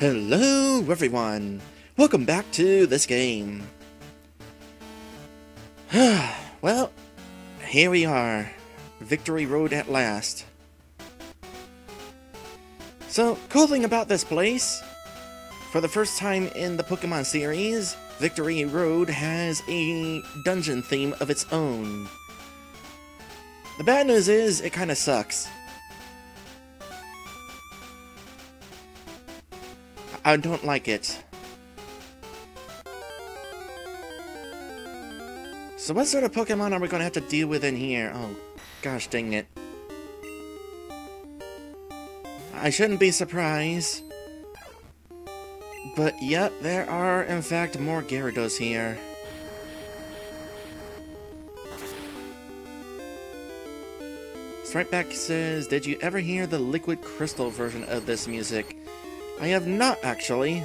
Hello everyone! Welcome back to this game. Well, here we are. Victory Road at last. So, cool thing about this place, for the first time in the Pokemon series, Victory Road has a dungeon theme of its own. The bad news is, it kinda sucks. I don't like it. So what sort of Pokemon are we going to have to deal with in here? Oh, gosh dang it. I shouldn't be surprised. But yep, there are in fact more Gyarados here. Strikeback says, did you ever hear the Liquid Crystal version of this music? I have not, actually.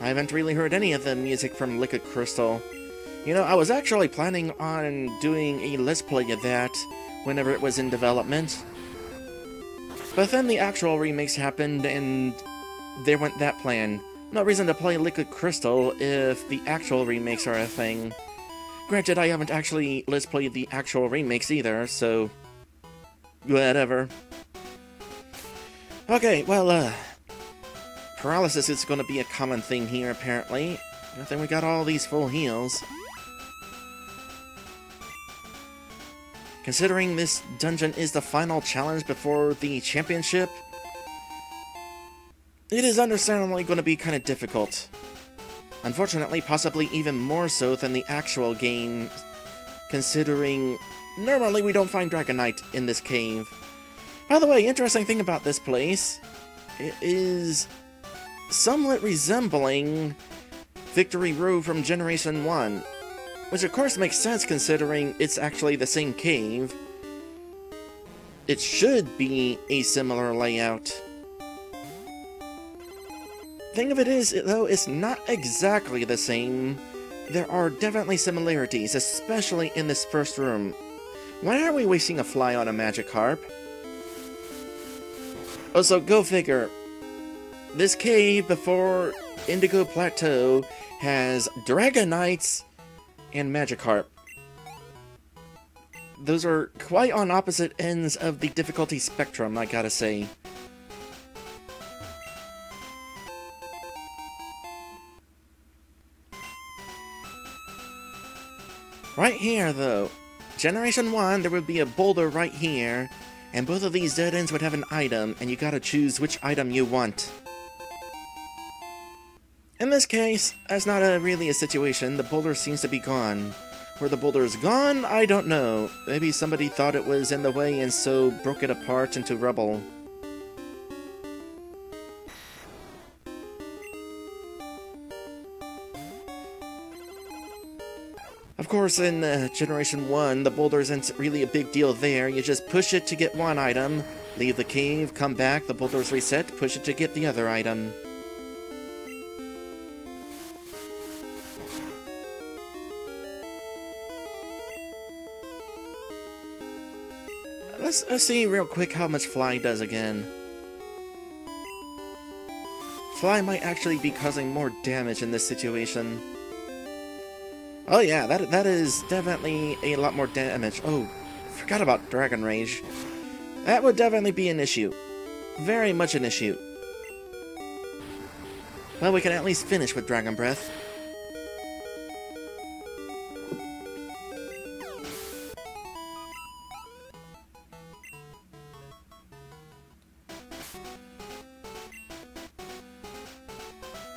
I haven't really heard any of the music from Liquid Crystal. You know, I was actually planning on doing a Let's Play of that whenever it was in development. But then the actual remakes happened, and there went that plan. No reason to play Liquid Crystal if the actual remakes are a thing. Granted, I haven't actually Let's Played the actual remakes either, so whatever. Okay, well, paralysis is going to be a common thing here, apparently. I think we got all these full heals. Considering this dungeon is the final challenge before the championship, it is understandably going to be kind of difficult. Unfortunately, possibly even more so than the actual game, considering normally we don't find Dragonite in this cave. By the way, interesting thing about this place, it is somewhat resembling Victory Road from Generation 1, which of course makes sense considering it's actually the same cave. It should be a similar layout. Thing of it is, though, it's not exactly the same. There are definitely similarities, especially in this first room. Why are we wasting a fly on a Magikarp? Also, go figure. This cave before Indigo Plateau has Dragonites and Magikarp. Those are quite on opposite ends of the difficulty spectrum, I gotta say. Right here, though, Generation 1, there would be a boulder right here, and both of these dead ends would have an item, and you gotta choose which item you want. In this case, that's not really a situation. The boulder seems to be gone. Where the boulder is gone, I don't know. Maybe somebody thought it was in the way and so broke it apart into rubble. Of course, in Generation 1, the boulder isn't really a big deal there. You just push it to get one item, leave the cave, come back, the boulder's reset, push it to get the other item. Let's see real quick how much Fly does again. Fly might actually be causing more damage in this situation. Oh yeah, that is definitely a lot more damage. Oh, forgot about Dragon Rage. That would definitely be an issue. Very much an issue. Well, we can at least finish with Dragon Breath.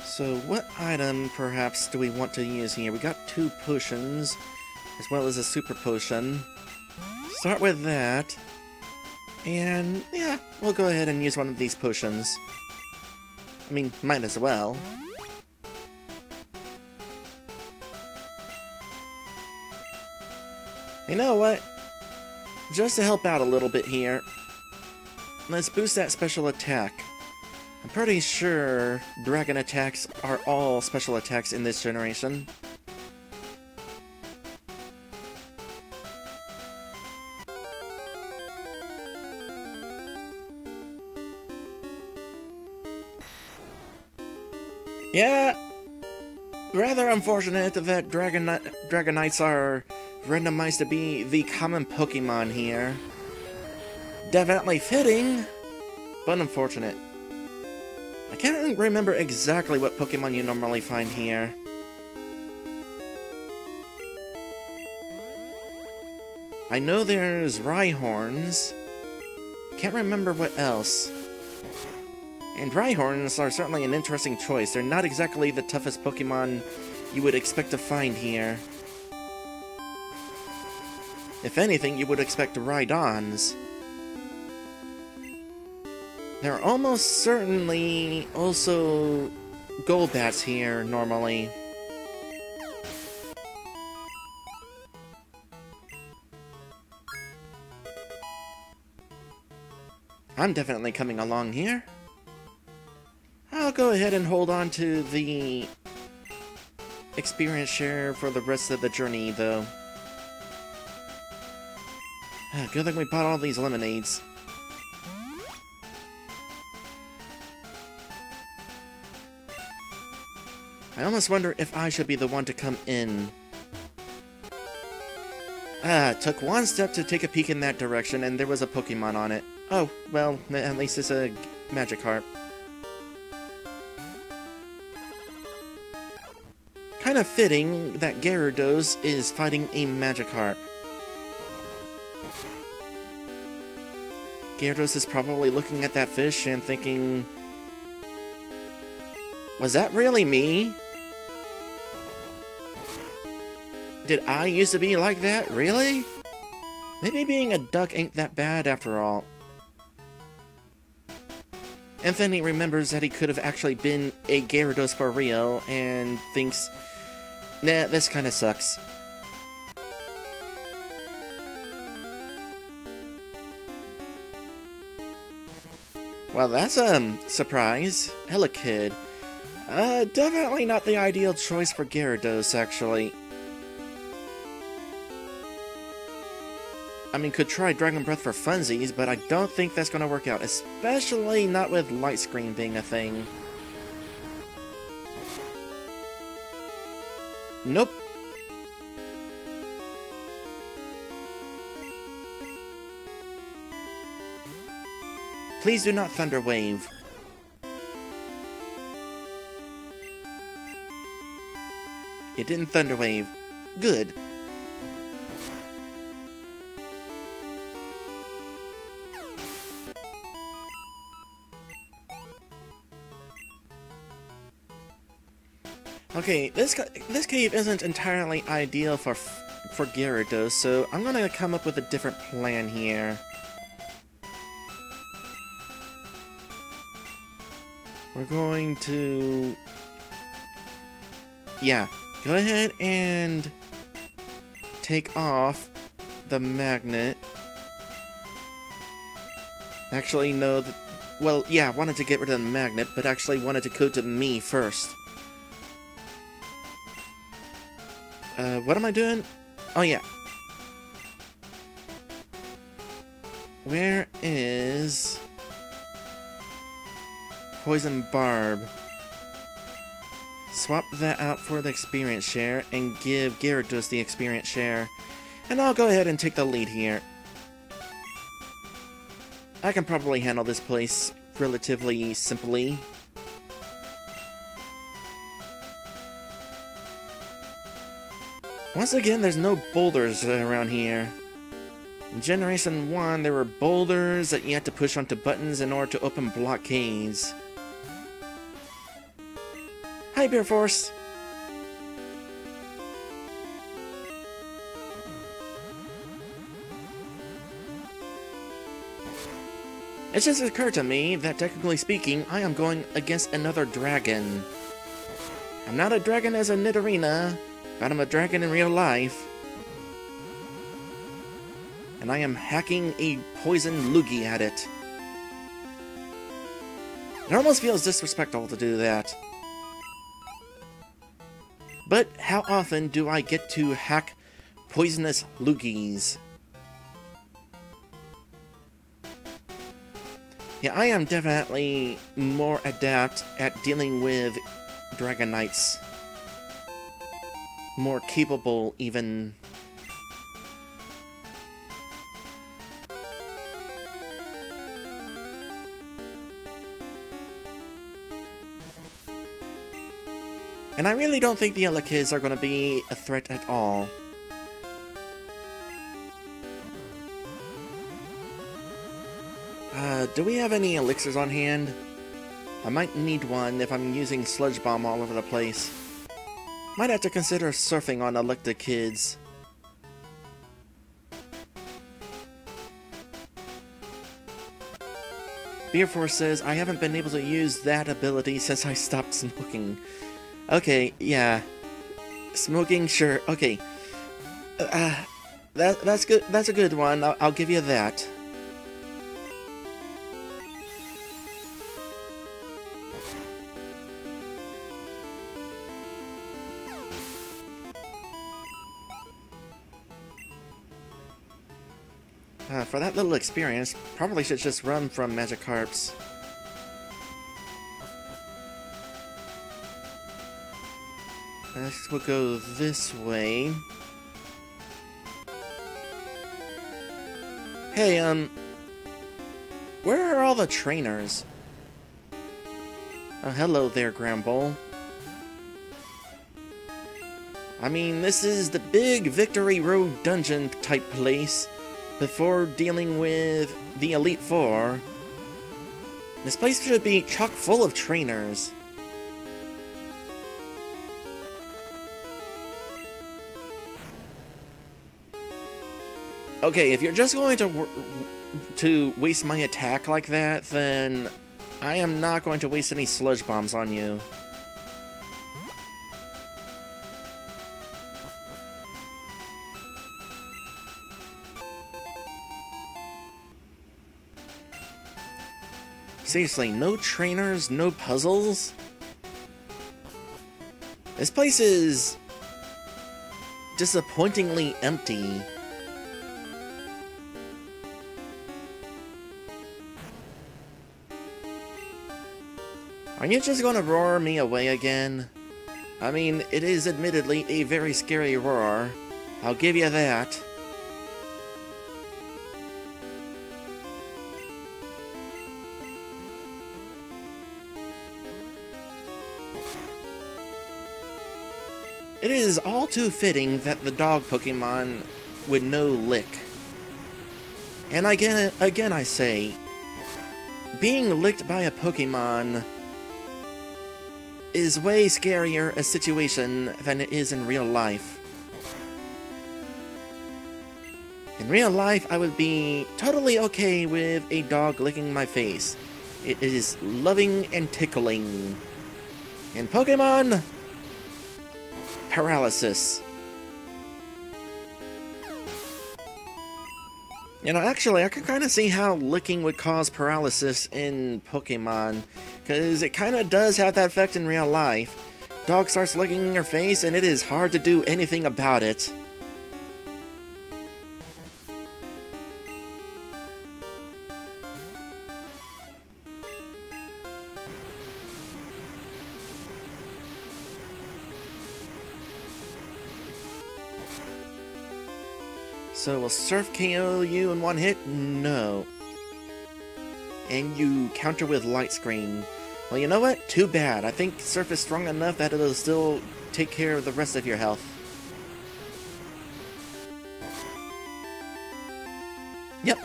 So what item, perhaps, do we want to use here? We got 2 potions, as well as a super potion. Start with that. And, yeah, we'll go ahead and use one of these potions. I mean, might as well. You know what? Just to help out a little bit here, let's boost that special attack. I'm pretty sure dragon attacks are all special attacks in this generation. Yeah, rather unfortunate that Dragonites are randomized to be the common Pokemon here. Definitely fitting, but unfortunate. I can't remember exactly what Pokemon you normally find here. I know there's Rhyhorns. Can't remember what else. And Rhyhorns are certainly an interesting choice. They're not exactly the toughest Pokemon you would expect to find here. If anything, you would expect Rhydons. There are almost certainly also Golbats here, normally. I'm definitely coming along here. I'll go ahead and hold on to the experience share for the rest of the journey, though. Good thing we bought all these lemonades. I almost wonder if I should be the one to come in. Took one step to take a peek in that direction, and there was a Pokemon on it. Oh, well, at least it's a Magikarp. Kind of fitting that Gyarados is fighting a Magikarp. Gyarados is probably looking at that fish and thinking, was that really me? Did I used to be like that? Really? Maybe being a duck ain't that bad after all. And then he remembers that he could have actually been a Gyarados for real and thinks, nah, this kinda sucks. Well, that's a surprise. Hella kid. Definitely not the ideal choice for Gyarados, actually. I mean, could try Dragon Breath for funsies, but I don't think that's gonna work out, especially not with Light Screen being a thing. Nope. Please do not Thunder Wave. It didn't Thunder Wave. Good. Okay, this cave isn't entirely ideal for Gyarados, so I'm gonna come up with a different plan here. We're going to... yeah, go ahead and take off the magnet. Actually, no, well, yeah, I wanted to get rid of the magnet, but actually wanted to go to me first. What am I doing? Oh, yeah. Where is... Poison Barb? Swap that out for the experience share and give Gyarados the experience share. And I'll go ahead and take the lead here. I can probably handle this place relatively simply. Once again, there's no boulders around here. In Generation 1, there were boulders that you had to push onto buttons in order to open blockades. Hi, Bear Force! It just occurred to me that, technically speaking, I am going against another dragon. I'm not a dragon as a Nidorina, but I'm a dragon in real life. And I am hacking a poison Lugia at it. It almost feels disrespectful to do that. But how often do I get to hack poisonous Lugies? Yeah, I am definitely more adept at dealing with Dragonites more capable, even. And I really don't think the Elekis are going to be a threat at all. Do we have any elixirs on hand? I might need one if I'm using Sludge Bomb all over the place. Might have to consider surfing on Electrokids. Beer Force says, I haven't been able to use that ability since I stopped smoking. Okay, yeah. Smoking, sure. Okay. That's good. That's a good one. I'll give you that. For that little experience, probably should just run from Magikarps. Next, we'll go this way. Hey, where are all the trainers? Oh, hello there, Gramble. I mean, this is the big Victory Road dungeon type place before dealing with the Elite Four. This place should be chock full of trainers. Okay, if you're just going to waste my attack like that, then I am not going to waste any sludge bombs on you. Seriously, no trainers, no puzzles? This place is disappointingly empty. Are you just gonna roar me away again? I mean, it is admittedly a very scary roar. I'll give you that. It is all too fitting that the dog Pokemon would know Lick. And again I say, being licked by a Pokemon is way scarier a situation than it is in real life. In real life, I would be totally okay with a dog licking my face. It is loving and tickling. In Pokemon, paralysis. You know, actually, I can kind of see how licking would cause paralysis in Pokemon, because it kind of does have that effect in real life. Dog starts licking your face, and it is hard to do anything about it. So will Surf KO you in one hit? No. And you counter with Light Screen. Well, you know what? Too bad. I think Surf is strong enough that it'll still take care of the rest of your health. Yep.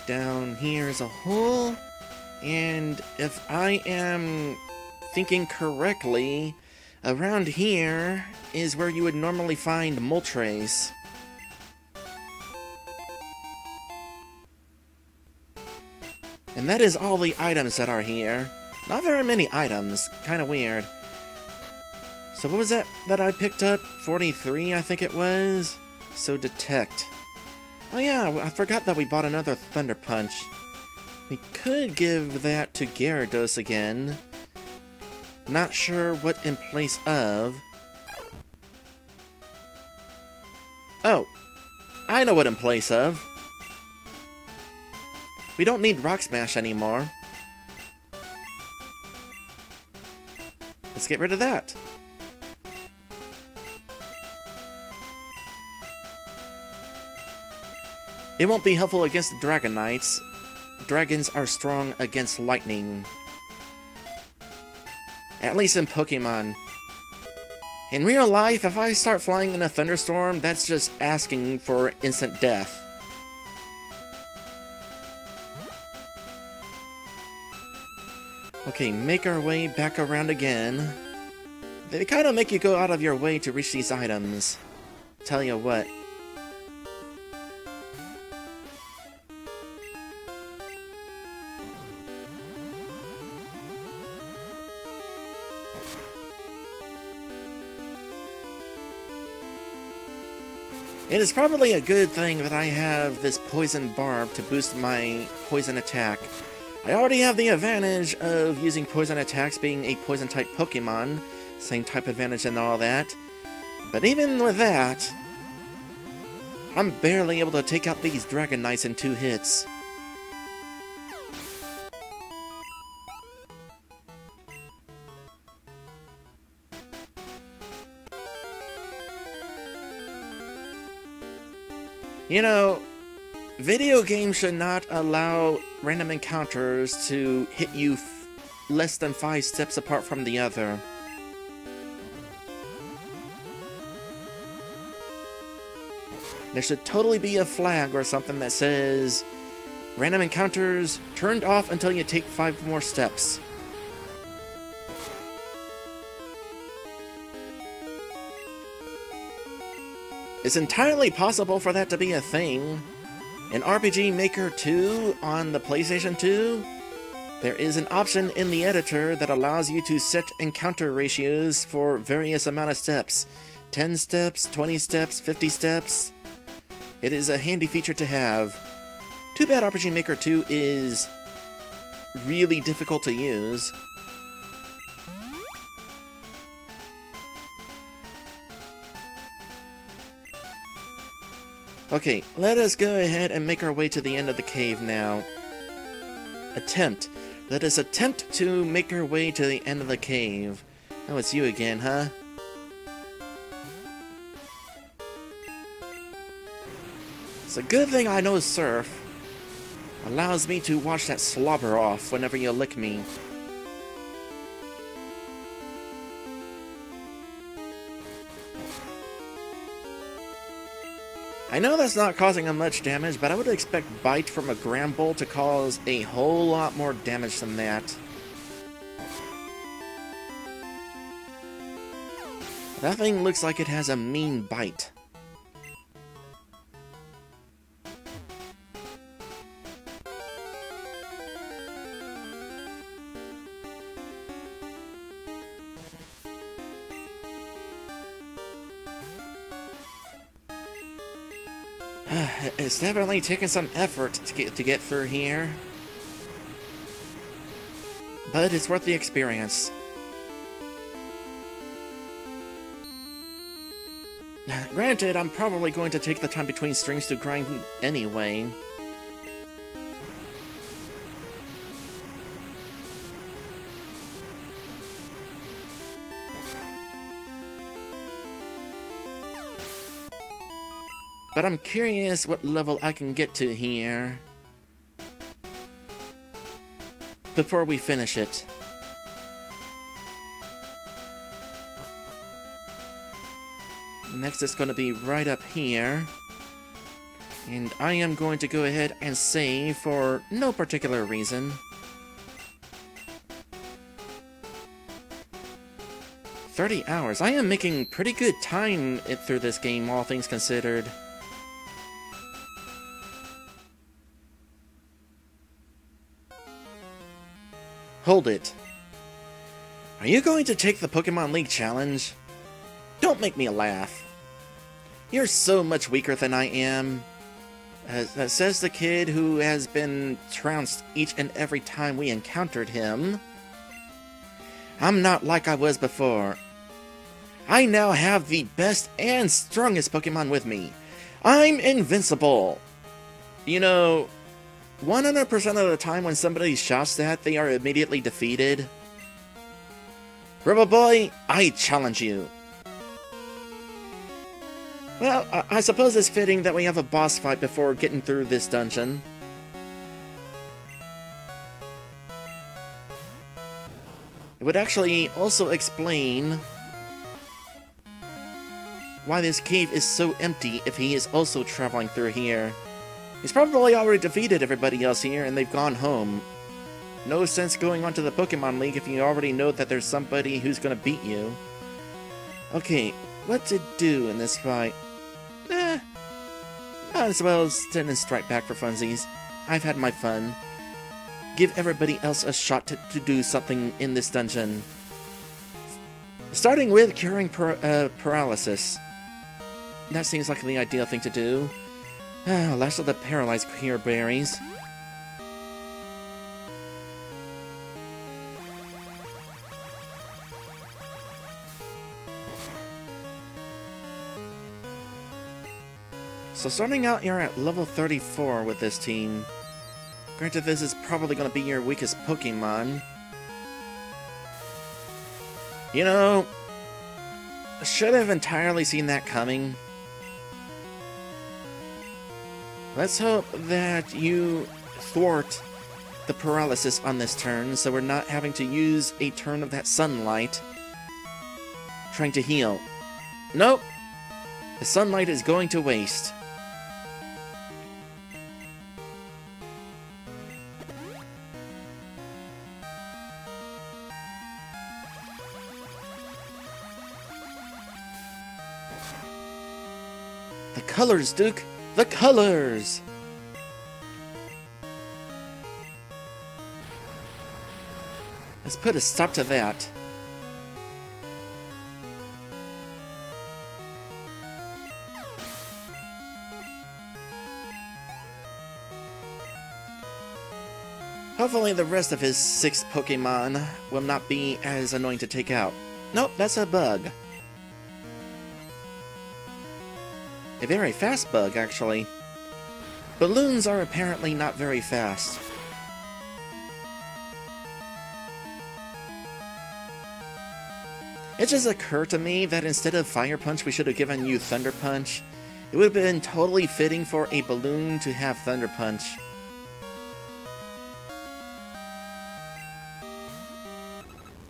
Down here's a hole. And if I am thinking correctly, around here is where you would normally find Moltres. And that is all the items that are here. Not very many items. Kind of weird. So what was that I picked up? 43, I think it was? So Detect. Oh yeah, I forgot that we bought another Thunder Punch. We could give that to Gyarados again. Not sure what in place of. Oh. I know what in place of. We don't need Rock Smash anymore. Let's get rid of that. It won't be helpful against the Dragonites. Dragons are strong against lightning. At least in Pokemon. In real life, if I start flying in a thunderstorm, that's just asking for instant death. Okay, make our way back around again. They kind of make you go out of your way to reach these items. Tell you what. It is probably a good thing that I have this Poison Barb to boost my poison attack. I already have the advantage of using poison attacks being a poison-type Pokemon, same type advantage and all that. But even with that, I'm barely able to take out these Dragonites in 2 hits. You know, video games should not allow random encounters to hit you less than 5 steps apart from the other. There should totally be a flag or something that says, random encounters turned off until you take 5 more steps. It's entirely possible for that to be a thing. In RPG Maker 2 on the PlayStation 2, there is an option in the editor that allows you to set encounter ratios for various amount of steps. 10 steps, 20 steps, 50 steps. It is a handy feature to have. Too bad RPG Maker 2 is really difficult to use. Okay, let us go ahead and make our way to the end of the cave now. Attempt. Let us attempt to make our way to the end of the cave. Oh, it's you again, huh? It's a good thing I know Surf. Allows me to wash that slobber off whenever you lick me. I know that's not causing him much damage, but I would expect Bite from a Gramble to cause a whole lot more damage than that. That thing looks like it has a mean bite. It's definitely taking some effort to get through here. But it's worth the experience. Granted, I'm probably going to take the time between strings to grind anyway. But I'm curious what level I can get to here before we finish it. Next it's going to be right up here. And I am going to go ahead and save for no particular reason. 30 hours. I am making pretty good time through this game, all things considered. Hold it. Are you going to take the Pokemon League challenge? Don't make me laugh. You're so much weaker than I am. Says the kid who has been trounced each and every time we encountered him. I'm not like I was before. I now have the best and strongest Pokemon with me. I'm invincible! You know, 100% of the time when somebody shouts that, they are immediately defeated. Rebel Boy, I challenge you. Well, I suppose it's fitting that we have a boss fight before getting through this dungeon. It would actually also explain why this cave is so empty if he is also traveling through here. He's probably already defeated everybody else here and they've gone home. No sense going on to the Pokemon League if you already know that there's somebody who's gonna beat you. Okay, what to do in this fight? Might as well stand and strike back for funsies. I've had my fun. Give everybody else a shot to do something in this dungeon. Starting with curing paralysis. That seems like the ideal thing to do. Last of the paralyzed cure berries. So starting out, you're at level 34 with this team. Granted, this is probably going to be your weakest Pokemon. You know, should have entirely seen that coming. Let's hope that you thwart the paralysis on this turn, so we're not having to use a turn of that sunlight trying to heal. Nope! The sunlight is going to waste. The colors, Duke! The colors! Let's put a stop to that. Hopefully the rest of his 6 Pokemon will not be as annoying to take out. Nope, that's a bug. A very fast bug, actually. Balloons are apparently not very fast. It just occurred to me that instead of Fire Punch, we should have given you Thunder Punch. It would have been totally fitting for a balloon to have Thunder Punch.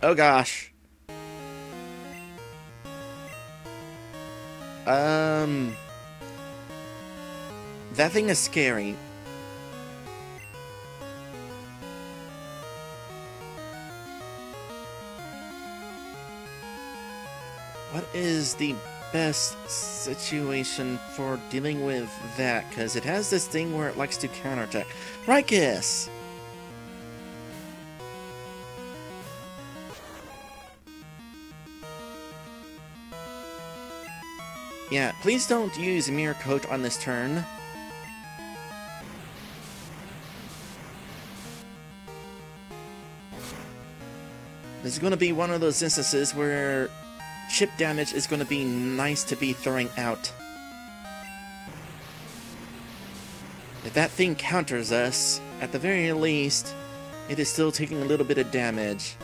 Oh gosh. That thing is scary. What is the best situation for dealing with that? Because it has this thing where it likes to counterattack. Rikus! Yeah, please don't use Mirror Coat on this turn. This is going to be one of those instances where chip damage is going to be nice to be throwing out. If that thing counters us, at the very least, it is still taking a little bit of damage.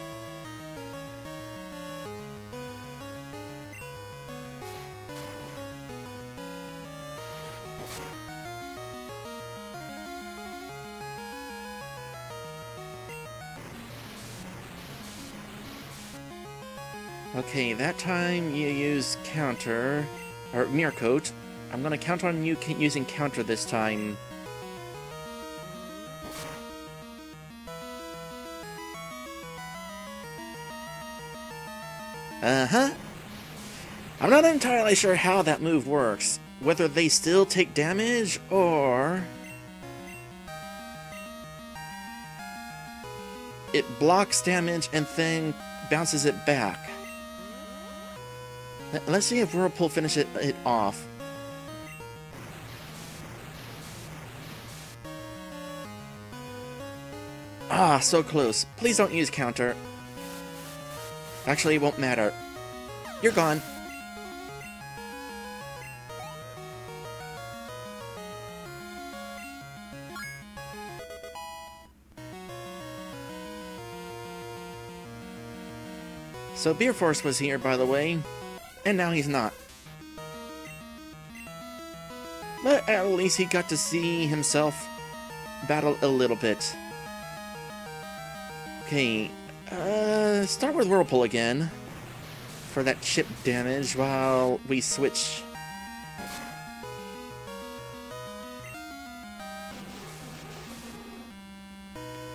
Okay, that time you use counter, or Mirror Coat. I'm gonna count on you using counter this time. Uh-huh. I'm not entirely sure how that move works. Whether they still take damage, or it blocks damage and then bounces it back. Let's see if Whirlpool finishes it off. Ah, so close. Please don't use counter. Actually, it won't matter. You're gone. So Beer Force was here, by the way, and now he's not. But at least he got to see himself battle a little bit. Okay, start with Whirlpool again for that chip damage while we switch.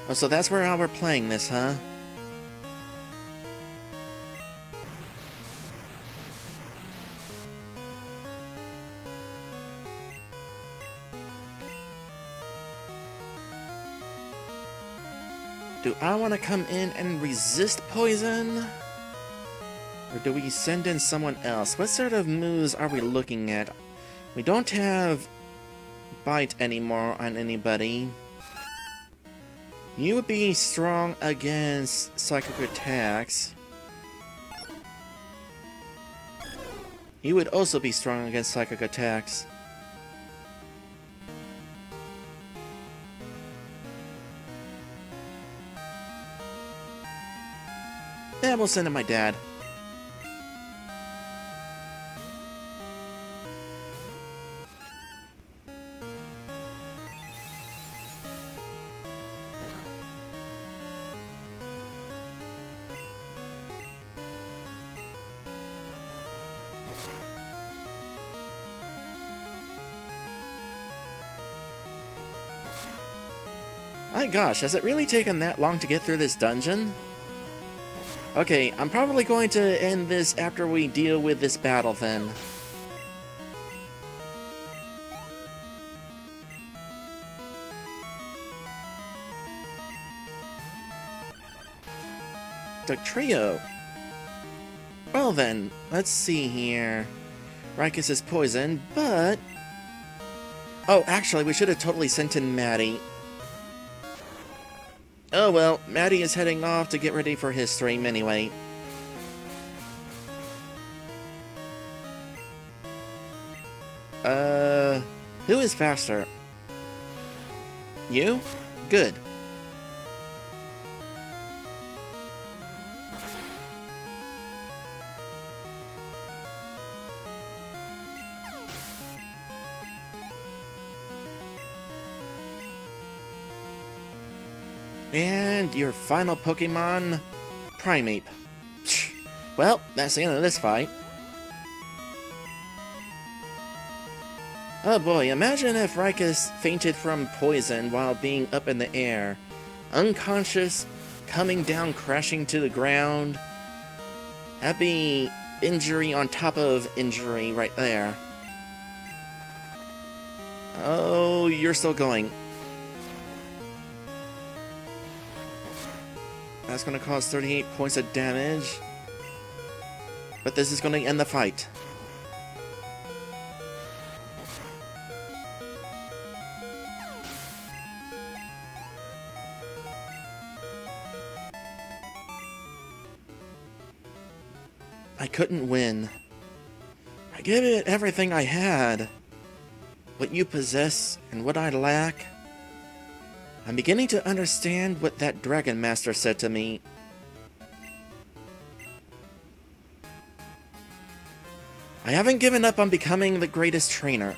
Oh, so that's how we're playing this, huh? Do I want to come in and resist poison? Or do we send in someone else? What sort of moves are we looking at? We don't have bite anymore on anybody. You would be strong against psychic attacks. You would also be strong against psychic attacks. Yeah, we'll send in my dad. My gosh, has it really taken that long to get through this dungeon? Okay, I'm probably going to end this after we deal with this battle then. Trio. Well then, let's see here. Rikus is poisoned, but... Oh, actually, we should have totally sent in Maddie. Oh well, Maddie is heading off to get ready for his stream anyway. Who is faster? You? Good. And your final Pokemon, Primeape. Well, that's the end of this fight. Oh boy, imagine if Rikus fainted from poison while being up in the air. Unconscious, coming down, crashing to the ground. That'd be injury on top of injury right there. Oh, you're still going. That's going to cause 38 points of damage. But this is going to end the fight. I couldn't win. I gave it everything I had. What you possess and what I lack. I'm beginning to understand what that Dragon Master said to me. I haven't given up on becoming the greatest trainer.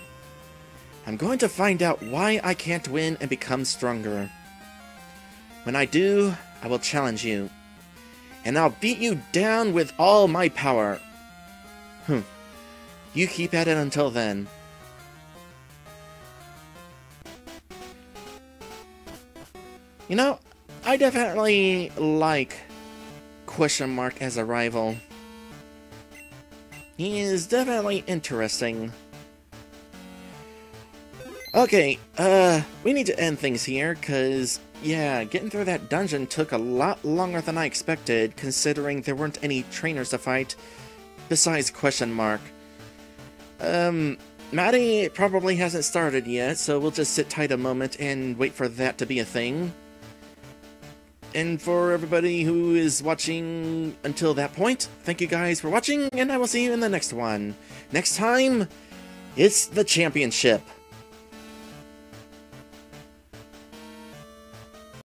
I'm going to find out why I can't win and become stronger. When I do, I will challenge you. And I'll beat you down with all my power. You keep at it until then. You know, I definitely like Question Mark as a rival. He is definitely interesting. Okay, we need to end things here, cause, yeah, getting through that dungeon took a lot longer than I expected, considering there weren't any trainers to fight besides Question Mark. Maddie probably hasn't started yet, so we'll just sit tight a moment and wait for that to be a thing. And for everybody who is watching until that point, thank you guys for watching, and I will see you in the next one. Next time, it's the championship.